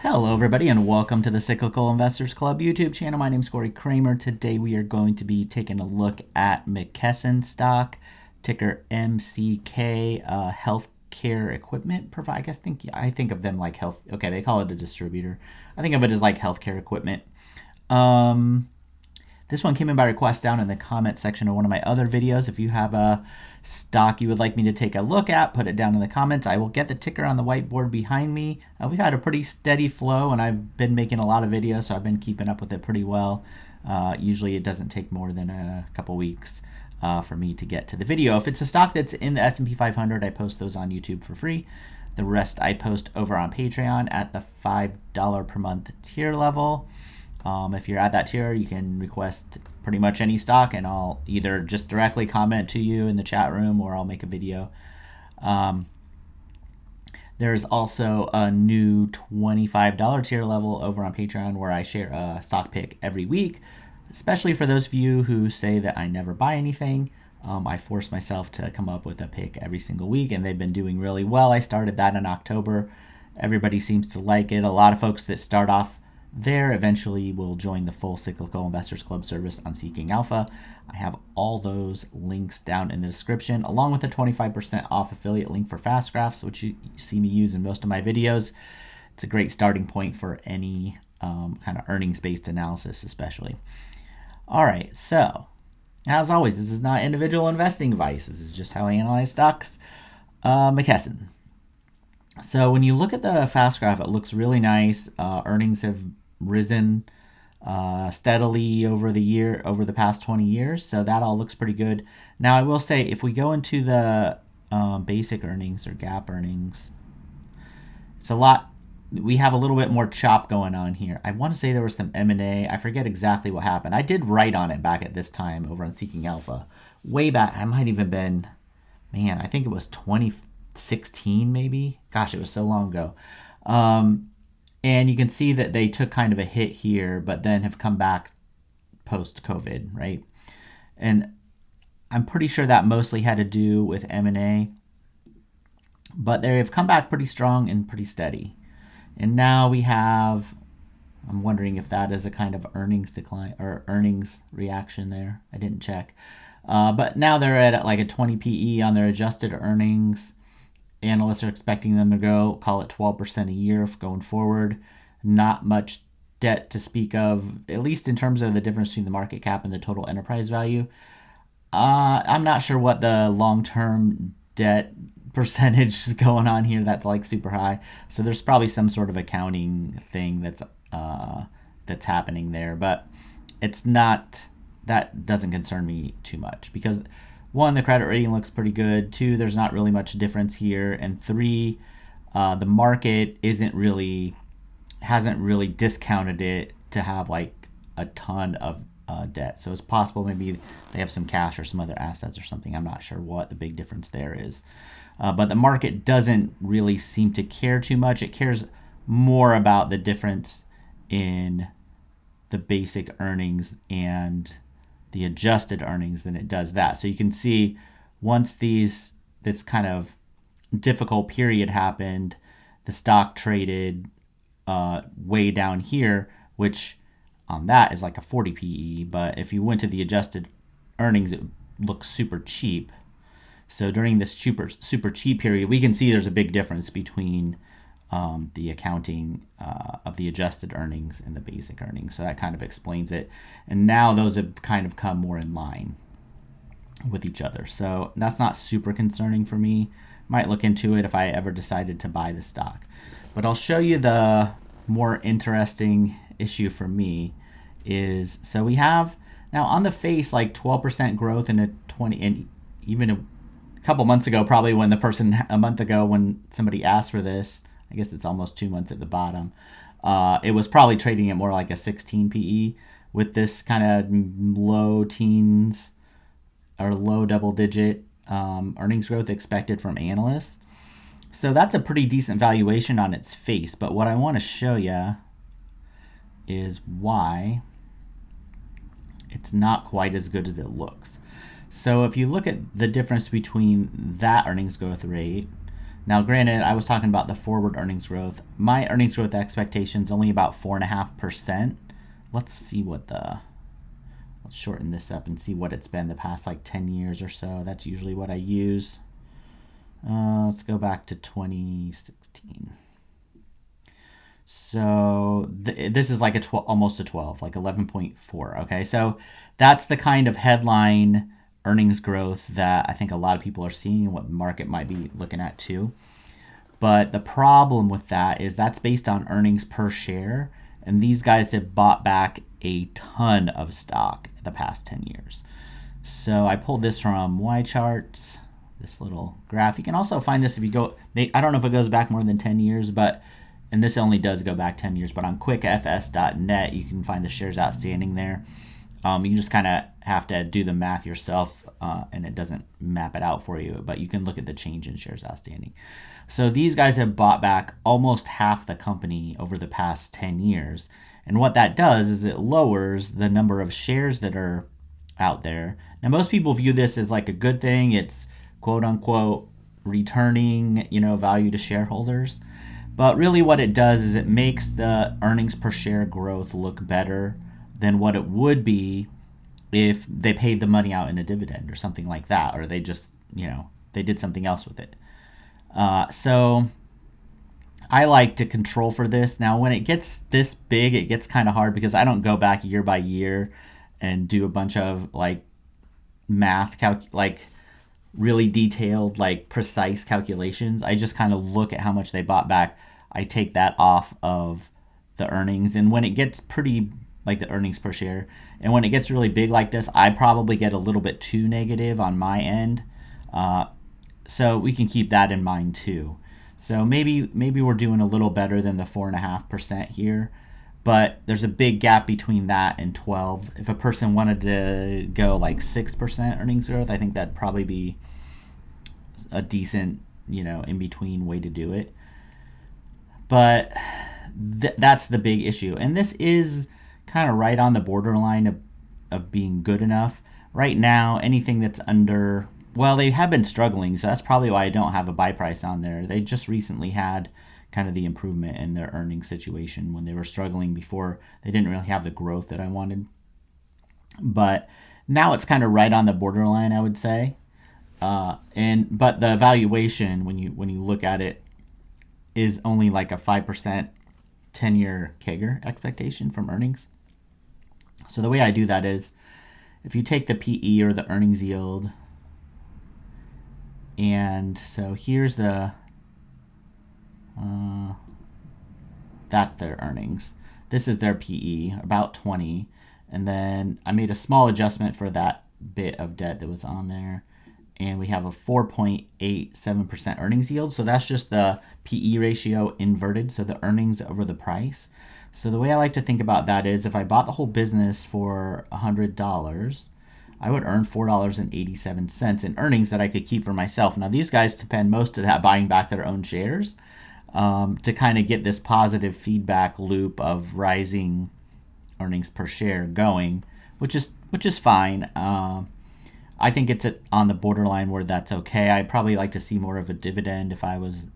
Hello everybody and welcome to the Cyclical Investors Club YouTube channel. My name is Corey Kramer. Today we are going to be taking a look at McKesson stock, ticker MCK, healthcare equipment provider. I think of them like health. Okay, they call it a distributor. I think of it as like healthcare equipment. This one came in by request down in the comment section of one of my other videos. If you have a stock you would like me to take a look at, put it down in the comments. I will get the ticker on the whiteboard behind me. We've had a pretty steady flow, and I've been making a lot of videos, so I've been keeping up with it pretty well. Usually it doesn't take more than a couple weeks for me to get to the video. If it's a stock that's in the S&P 500, I post those on YouTube for free. The rest I post over on Patreon at the $5 per month tier level. If you're at that tier, you can request pretty much any stock, and I'll either just directly comment to you in the chat room or I'll make a video. There's also a new $25 tier level over on Patreon where I share a stock pick every week, especially for those of you who say that I never buy anything. I force myself to come up with a pick every single week, and they've been doing really well. I started that in October. Everybody seems to like it. A lot of folks that start off there eventually will join the full Cyclical Investors Club service on Seeking Alpha. I have all those links down in the description, along with a 25% off affiliate link for Fast Graphs, which you see me use in most of my videos. It's a great starting point for any kind of earnings-based analysis, especially. All right, so as always, this is not individual investing advice. This is just how I analyze stocks. McKesson. So when you look at the fast graph, it looks really nice. Earnings have risen steadily over the past 20 years. So that all looks pretty good. Now I will say, if we go into the basic earnings or GAAP earnings, we have a little bit more chop going on here. I want to say there was some M&A. I forget exactly what happened. I did write on it back at this time over on Seeking Alpha. Way back, I might even been, I think it was 2016 maybe. Gosh, it was so long ago. And you can see that they took kind of a hit here, but then have come back post-COVID, right? And I'm pretty sure that mostly had to do with M&A, but they have come back pretty strong and pretty steady. And now we have, I'm wondering if that is a kind of earnings decline or earnings reaction there. I didn't check. But now they're at like a 20 PE on their adjusted earnings. Analysts are expecting them to go, call it 12% a year going forward. Not much debt to speak of, at least in terms of the difference between the market cap and the total enterprise value. I'm not sure what the long-term debt percentage is going on here that's like super high. So there's probably some sort of accounting thing that's happening there, but it's not, that doesn't concern me too much because, one, the credit rating looks pretty good. Two, there's not really much difference here. And three, the market hasn't really discounted it to have like a ton of debt. So it's possible maybe they have some cash or some other assets or something. I'm not sure what the big difference there is. But the market doesn't really seem to care too much. It cares more about the difference in the basic earnings and the adjusted earnings than it does that. So you can see once this kind of difficult period happened, the stock traded way down here, which on that is like a 40 PE. But if you went to the adjusted earnings, it looks super cheap. So during this super cheap period, we can see there's a big difference between the accounting of the adjusted earnings and the basic earnings. So that kind of explains it. And now those have kind of come more in line with each other. So that's not super concerning for me. Might look into it if I ever decided to buy the stock. But I'll show you the more interesting issue for me is, so we have now on the face like 12% growth in a 20, and even a couple months ago, probably a month ago when somebody asked for this, I guess it's almost 2 months at the bottom. It was probably trading at more like a 16 PE with this kind of low teens or low double-digit earnings growth expected from analysts. So that's a pretty decent valuation on its face. But what I want to show you is why it's not quite as good as it looks. So if you look at the difference between that earnings growth rate, Now, granted, I was talking about the forward earnings growth. My earnings growth expectation is only about 4.5%. Let's see what let's shorten this up and see what it's been the past like 10 years or so. That's usually what I use. Let's go back to 2016. So this is like almost a 12, like 11.4. Okay, so that's the kind of headline earnings growth that I think a lot of people are seeing and what the market might be looking at too. But the problem with that is that's based on earnings per share, and these guys have bought back a ton of stock the past 10 years. So I pulled this from Y Charts, this little graph. You can also find this if you go, I don't know if it goes back more than 10 years, but, and this only does go back 10 years, but on quickfs.net, you can find the shares outstanding there. You just kind of have to do the math yourself, and it doesn't map it out for you, but you can look at the change in shares outstanding. So these guys have bought back almost half the company over the past 10 years. And what that does is it lowers the number of shares that are out there. Now, most people view this as like a good thing. It's quote unquote returning, value to shareholders. But really what it does is it makes the earnings per share growth look better than what it would be if they paid the money out in a dividend or something like that, or they just, they did something else with it. So I like to control for this. Now, when it gets this big, it gets kind of hard because I don't go back year by year and do a bunch of like math, really detailed, like precise calculations. I just kind of look at how much they bought back. I take that off of the earnings. And when it gets pretty, like the earnings per share, and when it gets really big like this, I probably get a little bit too negative on my end. So we can keep that in mind too. So maybe we're doing a little better than the 4.5% here, but there's a big gap between that and 12. If a person wanted to go like 6% earnings growth, I think that'd probably be a decent, in between way to do it. But that's the big issue. And this is kind of right on the borderline of being good enough. Right now, anything that's under, well, they have been struggling, so that's probably why I don't have a buy price on there. They just recently had kind of the improvement in their earnings situation when they were struggling before. They didn't really have the growth that I wanted. But now it's kind of right on the borderline, I would say. But the valuation, when you look at it, is only like a 5% 10-year CAGR expectation from earnings. So the way I do that is if you take the PE or the earnings yield, and so here's the, that's their earnings. This is their PE, about 20. And then I made a small adjustment for that bit of debt that was on there. And we have a 4.87% earnings yield. So that's just the PE ratio inverted, so the earnings over the price. So the way I like to think about that is if I bought the whole business for $100, I would earn $4.87 in earnings that I could keep for myself. Now, these guys depend most of that buying back their own shares to kind of get this positive feedback loop of rising earnings per share going, which is fine. I think it's on the borderline where that's okay. I'd probably like to see more of a dividend if I was.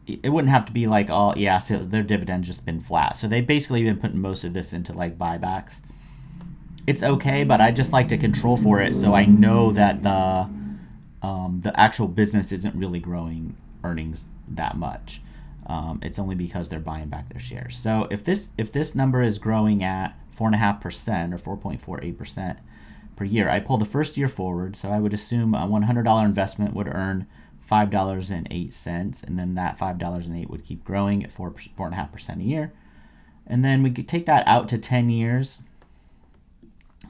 It wouldn't have to be like, oh, yeah, so their dividend's just been flat. So they've basically been putting most of this into like buybacks. It's okay, but I just like to control for it so I know that the actual business isn't really growing earnings that much. It's only because they're buying back their shares. So if this number is growing at 4.5% or 4.48% per year, I pull the first year forward. So I would assume a $100 investment would earn $5.08, and then that $5.08 would keep growing at 4.5% a year. And then we could take that out to 10 years.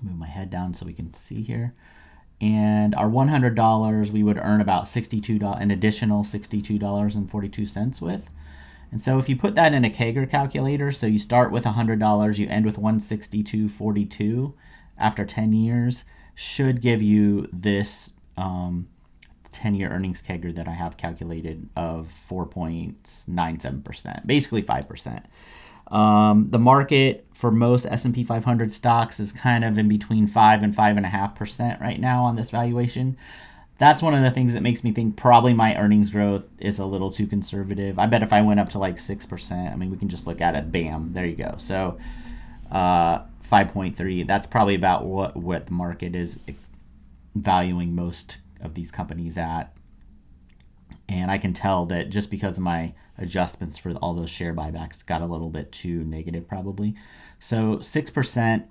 Move my head down so we can see here. And our $100 we would earn about an additional $62.42 with. And so if you put that in a CAGR calculator, so you start with $100, you end with $162.42 after 10 years, should give you this 10-year earnings CAGR that I have calculated of 4.97%, basically 5%. The market for most S&P 500 stocks is kind of in between 5 and 5.5% right now on this valuation. that's one of the things that makes me think probably my earnings growth is a little too conservative. I bet if I went up to like 6%, I mean, we can just look at it. Bam, there you go. So 5.3, that's probably about what the market is valuing most of these companies at. And I can tell that just because of my adjustments for all those share buybacks got a little bit too negative probably. So 6%,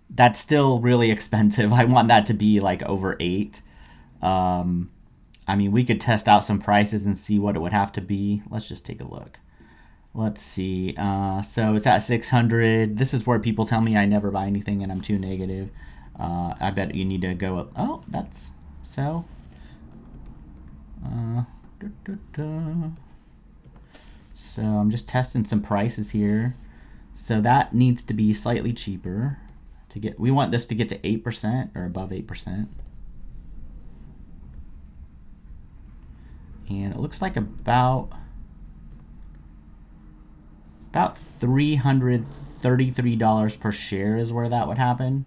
that's still really expensive. I want that to be like over 8. I mean, we could test out some prices and see what it would have to be. Let's just take a look. Let's see. So it's at 600. This is where people tell me I never buy anything and I'm too negative. I bet you need to go up. Oh, that's so. So I'm just testing some prices here. So that needs to be slightly cheaper to get. We want this to get to 8% or above 8%. And it looks like about $333 per share is where that would happen,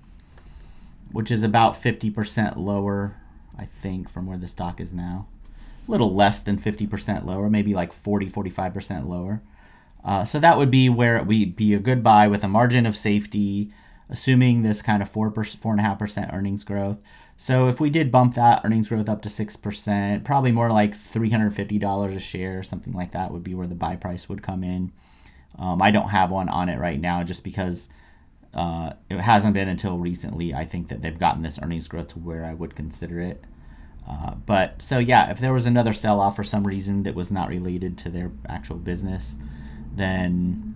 which is about 50% lower, I think, from where the stock is now. A little less than 50% lower, maybe like 45% lower. So that would be where it would be a good buy with a margin of safety, assuming this kind of 4.5% earnings growth. So if we did bump that earnings growth up to 6%, probably more like $350 a share, something like that would be where the buy price would come in. I don't have one on it right now just because it hasn't been until recently, I think, that they've gotten this earnings growth to where I would consider it. But so yeah, if there was another sell-off for some reason that was not related to their actual business, then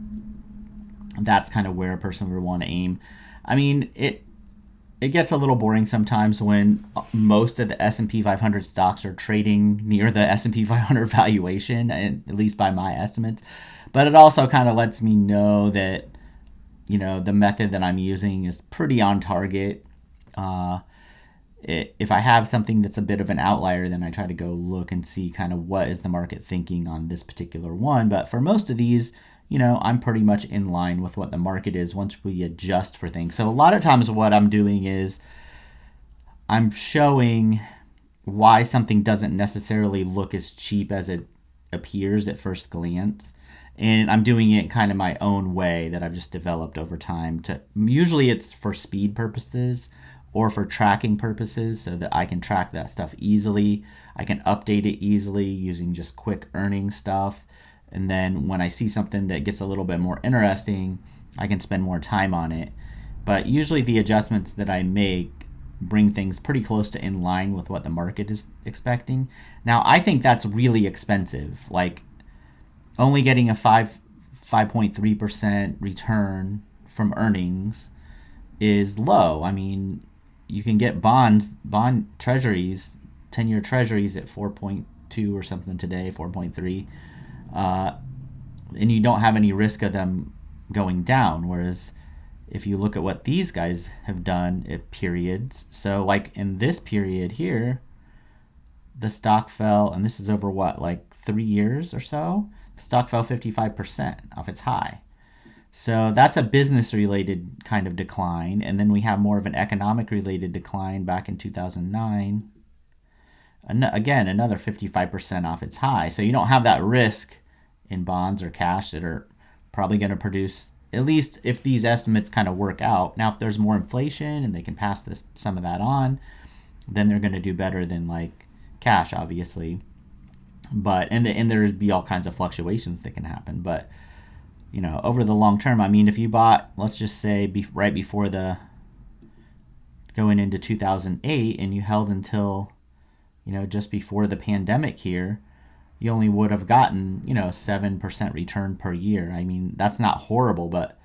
that's kind of where a person would want to aim. I mean, it gets a little boring sometimes when most of the S&P 500 stocks are trading near the S&P 500 valuation, at least by my estimates. But it also kind of lets me know that, the method that I'm using is pretty on target. If I have something that's a bit of an outlier, then I try to go look and see kind of what is the market thinking on this particular one. But for most of these, I'm pretty much in line with what the market is once we adjust for things. So a lot of times what I'm doing is I'm showing why something doesn't necessarily look as cheap as it appears at first glance. And I'm doing it kind of my own way that I've just developed over time. Usually it's for speed purposes or for tracking purposes so that I can track that stuff easily. I can update it easily using just quick earning stuff. And then when I see something that gets a little bit more interesting, I can spend more time on it. But usually the adjustments that I make bring things pretty close to in line with what the market is expecting. Now, I think that's really expensive. Like only getting a 5.3% return from earnings is low. I mean, you can get bond treasuries, 10-year treasuries at 4.2 or something today, 4.3. And you don't have any risk of them going down. Whereas if you look at what these guys have done at periods, so like in this period here, the stock fell, and this is over what, like 3 years or so? The stock fell 55% off its high. So that's a business-related kind of decline. And then we have more of an economic-related decline back in 2009. Again, another 55% off its high. So you don't have that risk in bonds or cash that are probably going to produce, at least if these estimates kind of work out. Now, if there's more inflation and they can pass some of that on, then they're going to do better than like cash, obviously. But and there'd be all kinds of fluctuations that can happen. But over the long term, I mean, if you bought, let's just say right before going into 2008, and you held until just before the pandemic here, you only would have gotten 7% return per year. I mean, that's not horrible, but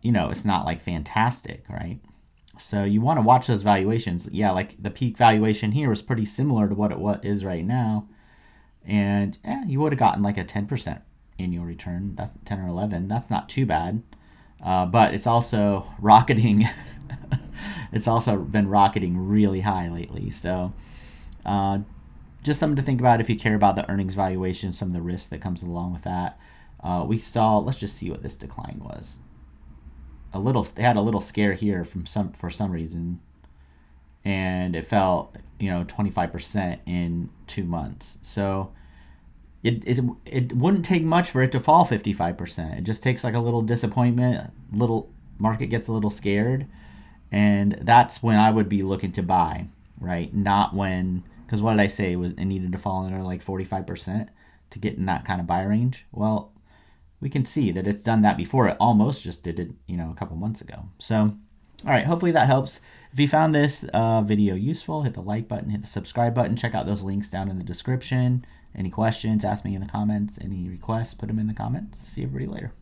it's not like fantastic, right? So you want to watch those valuations. Yeah, like the peak valuation here was pretty similar to what is right now. And you would have gotten like a 10% annual return. That's 10 or 11. That's not too bad. But it's also rocketing. It's also been rocketing really high lately. So just something to think about if you care about the earnings valuation, some of the risk that comes along with that. We saw, let's just see what this decline was. They had a little scare here for some reason. and it fell, 25% in 2 months. So it wouldn't take much for it to fall 55%. It just takes like a little disappointment, little market gets a little scared, and that's when I would be looking to buy, right? Not when, because what did I say? It needed to fall under like 45% to get in that kind of buy range. Well, we can see that it's done that before. It almost just did it, a couple months ago. So, all right, hopefully that helps. If you found this video useful, hit the like button, hit the subscribe button, check out those links down in the description. Any questions, ask me in the comments. Any requests, put them in the comments. See everybody later.